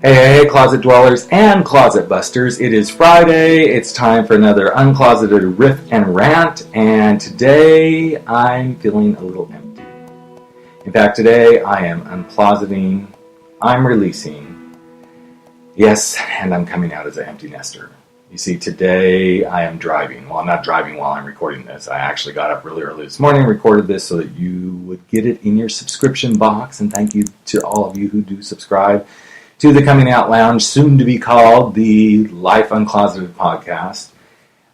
Hey, closet dwellers and closet busters. It is Friday. It's time for another uncloseted riff and rant. And today I'm feeling a little empty. In fact, today I am uncloseting. I'm releasing. Yes, and I'm coming out as an empty nester. You see, today I am driving. Well, I'm not driving while I'm recording this. I actually got up really early this morning and recorded this so that you would get it in your subscription box. And thank you to all of you who do subscribe to the Coming Out Lounge, soon to be called the Life Uncloseted podcast.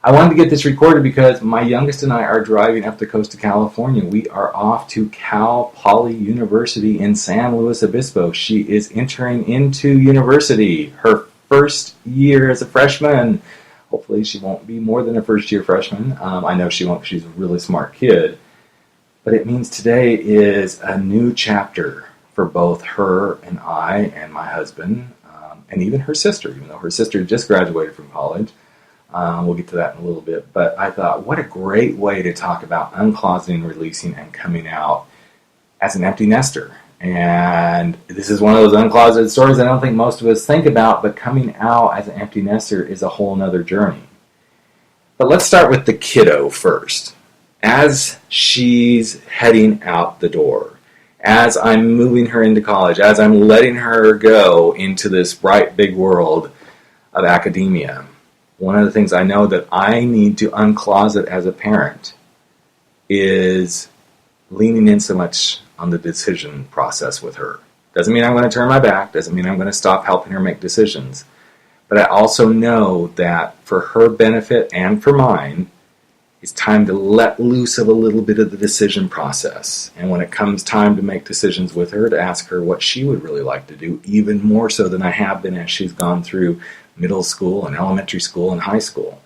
I wanted to get this recorded because my youngest and I are driving up the coast of California. We are off to Cal Poly University in San Luis Obispo. She is entering into university, her first year as a freshman. Hopefully she won't be more than a first-year freshman. I know she won't. She's a really smart kid. But it means today is a new chapter for both her and I and my husband, and even her sister, even though her sister just graduated from college. We'll get to that in a little bit. But I thought, what a great way to talk about uncloseting, releasing, and coming out as an empty nester. And this is one of those uncloseted stories I don't think most of us think about, but coming out as an empty nester is a whole nother journey. But let's start with the kiddo first. As she's heading out the door, as I'm moving her into college, as I'm letting her go into this bright, big world of academia, one of the things I know that I need to uncloset as a parent is leaning in so much on the decision process with her. Doesn't mean I'm going to turn my back, doesn't mean I'm going to stop helping her make decisions, but I also know that for her benefit and for mine, it's time to let loose of a little bit of the decision process. And when it comes time to make decisions with her, to ask her what she would really like to do, even more so than I have been as she's gone through middle school and elementary school and high school.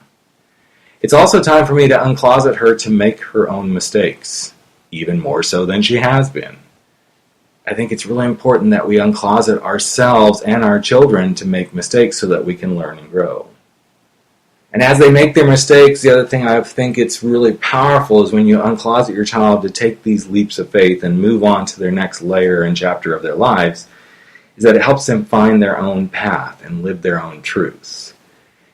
It's also time for me to uncloset her to make her own mistakes, even more so than she has been. I think it's really important that we uncloset ourselves and our children to make mistakes so that we can learn and grow. And as they make their mistakes, the other thing I think it's really powerful is when you uncloset your child to take these leaps of faith and move on to their next layer and chapter of their lives, is that it helps them find their own path and live their own truths.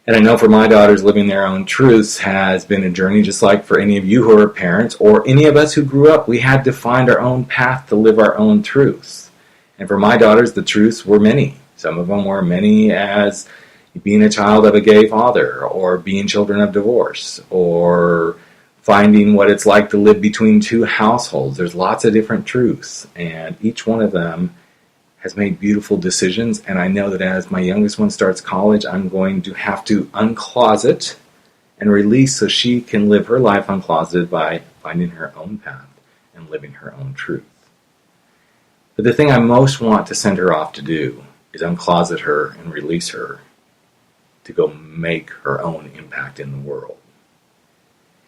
And I know for my daughters, living their own truths has been a journey, just like for any of you who are parents or any of us who grew up. We had to find our own path to live our own truths. And for my daughters, the truths were many. Some of them were many as being a child of a gay father, or being children of divorce, or finding what it's like to live between two households. There's lots of different truths, and each one of them has made beautiful decisions, and I know that as my youngest one starts college, I'm going to have to uncloset and release so she can live her life uncloseted by finding her own path and living her own truth. But the thing I most want to send her off to do is uncloset her and release her to go make her own impact in the world.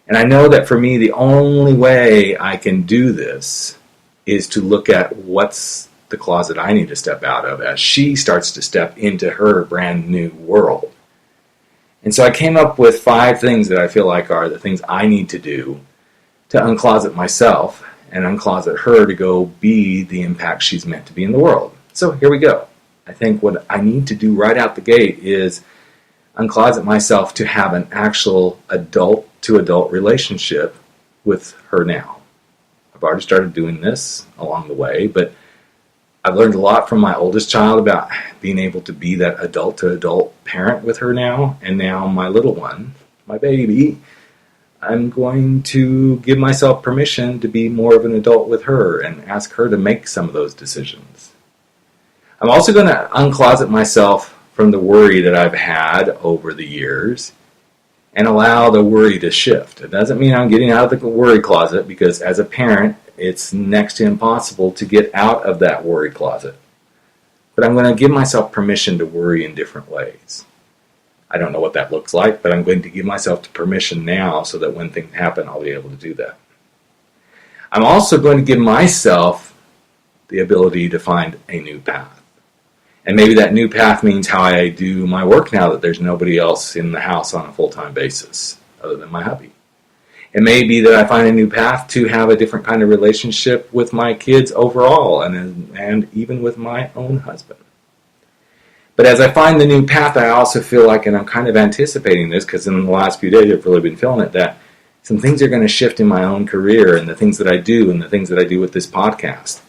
And I know that for me, the only way I can do this is to look at what's the closet I need to step out of as she starts to step into her brand new world. And so I came up with 5 things that I feel like are the things I need to do to uncloset myself and uncloset her to go be the impact she's meant to be in the world. So here we go. I think what I need to do right out the gate is uncloset myself to have an actual adult-to-adult relationship with her now. I've already started doing this along the way, but I've learned a lot from my oldest child about being able to be that adult-to-adult parent with her now, and now my little one, my baby, I'm going to give myself permission to be more of an adult with her and ask her to make some of those decisions. I'm also going to uncloset myself from the worry that I've had over the years and allow the worry to shift. It doesn't mean I'm getting out of the worry closet, because as a parent, it's next to impossible to get out of that worry closet. But I'm going to give myself permission to worry in different ways. I don't know what that looks like, but I'm going to give myself the permission now so that when things happen, I'll be able to do that. I'm also going to give myself the ability to find a new path. And maybe that new path means how I do my work now that there's nobody else in the house on a full-time basis other than my hubby. It may be that I find a new path to have a different kind of relationship with my kids overall and even with my own husband. But as I find the new path, I also feel like, and I'm kind of anticipating this because in the last few days I've really been feeling it, that some things are going to shift in my own career and the things that I do and the things that I do with this podcast.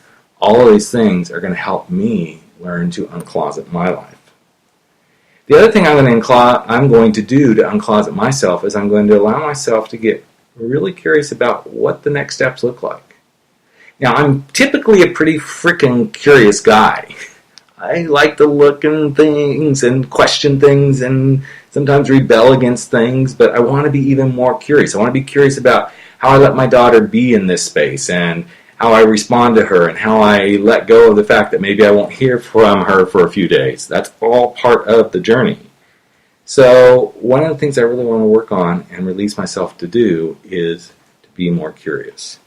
All of these things are going to help me learn to uncloset my life. The other thing I'm going to do to uncloset myself is I'm going to allow myself to get really curious about what the next steps look like. Now, I'm typically a pretty freaking curious guy. I like to look in things and question things and sometimes rebel against things, but I want to be even more curious. I want to be curious about how I let my daughter be in this space and how I respond to her and how I let go of the fact that maybe I won't hear from her for a few days. That's all part of the journey. So one of the things I really want to work on and release myself to do is to be more curious.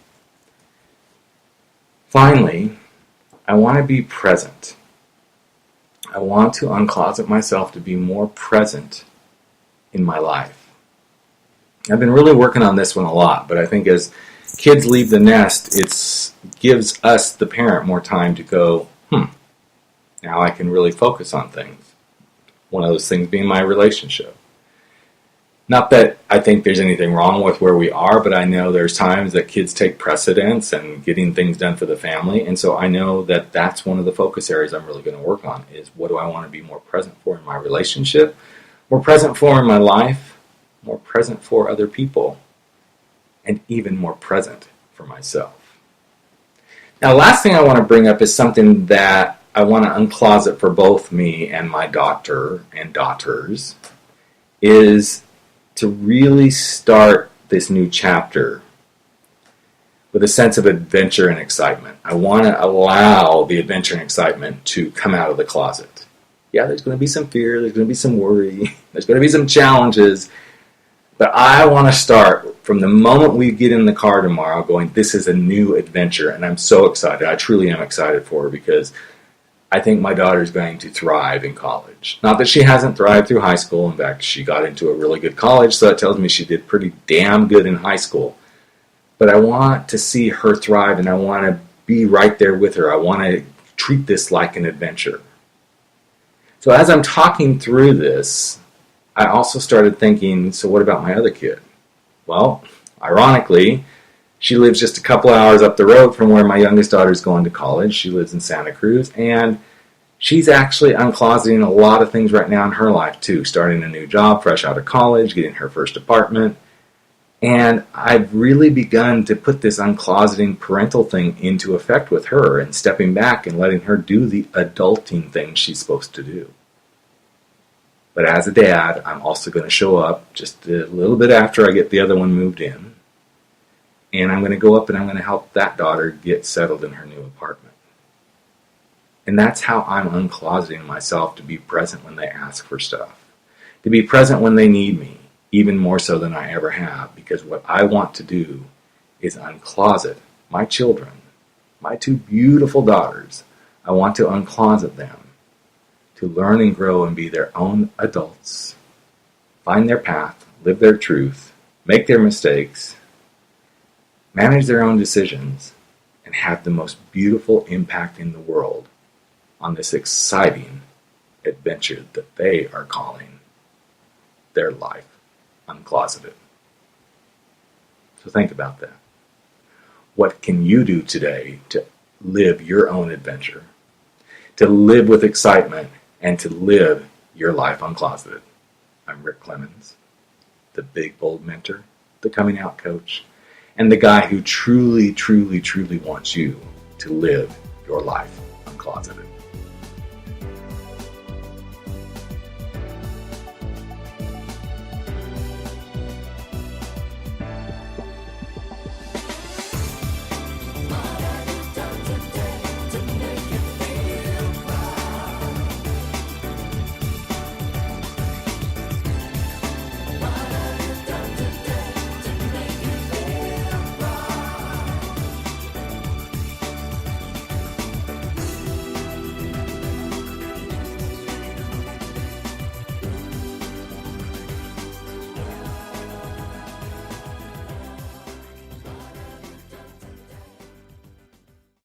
Finally, I want to be present. I want to uncloset myself to be more present in my life. I've been really working on this one a lot, but I think as kids leave the nest, it gives us, the parent, more time to go, now I can really focus on things. One of those things being my relationship. Not that I think there's anything wrong with where we are, but I know there's times that kids take precedence and getting things done for the family. And so I know that that's one of the focus areas I'm really going to work on is what do I want to be more present for in my relationship, more present for in my life, more present for other people, and even more present for myself. Now, last thing I want to bring up is something that I want to uncloset for both me and my daughter and daughters is to really start this new chapter with a sense of adventure and excitement. I want to allow the adventure and excitement to come out of the closet. Yeah, there's going to be some fear, there's going to be some worry, there's going to be some challenges, but I want to start from the moment we get in the car tomorrow going, this is a new adventure, and I'm so excited. I truly am excited for her because I think my daughter's going to thrive in college. Not that she hasn't thrived through high school. In fact, she got into a really good college, so that tells me she did pretty damn good in high school. But I want to see her thrive, and I want to be right there with her. I want to treat this like an adventure. So as I'm talking through this, I also started thinking, so what about my other kid? Well, ironically, she lives just a couple hours up the road from where my youngest daughter's going to college. She lives in Santa Cruz, and she's actually uncloseting a lot of things right now in her life, too. Starting a new job, fresh out of college, getting her first apartment. And I've really begun to put this uncloseting parental thing into effect with her and stepping back and letting her do the adulting thing she's supposed to do. But as a dad, I'm also going to show up just a little bit after I get the other one moved in. And I'm going to go up and I'm going to help that daughter get settled in her new apartment. And that's how I'm uncloseting myself to be present when they ask for stuff. To be present when they need me, even more so than I ever have. Because what I want to do is uncloset my children, my two beautiful daughters. I want to uncloset them to learn and grow and be their own adults, find their path, live their truth, make their mistakes, manage their own decisions, and have the most beautiful impact in the world on this exciting adventure that they are calling their life uncloseted. So think about that. What can you do today to live your own adventure, to live with excitement, and to live your life uncloseted? I'm Rick Clemons, the big, bold mentor, the coming out coach, and the guy who truly, truly, truly wants you to live your life uncloseted.